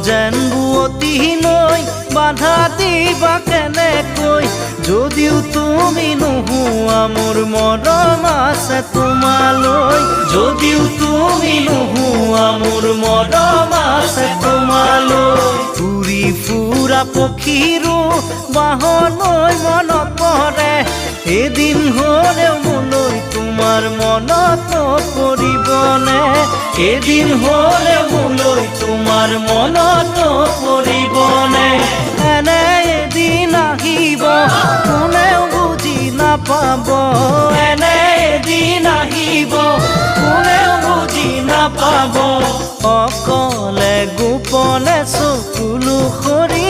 যেন বুৱতী নৈ বাধা দিবা কেনেকৈ যদিও তুমি নোহোৱা মোৰ মৰম আছে তোমালৈ যদিও তুমি নোহোৱা মোৰ মৰম আছে তোমালৈ উৰি ফুৰা পক্ষীৰো বাহলৈ মনত পৰে এদিন হ'লেও মোলৈ তোমাৰ মনত পৰিবনে এদিন হ'লেও মোলৈ তোমাৰ মনত পৰিবনে এনে এদিন আহিব কোনেও বুজি নাপাব এনে এদিন আহিব কোনেও বুজি নাপাব অকলে গোপনে চকুলো সৰি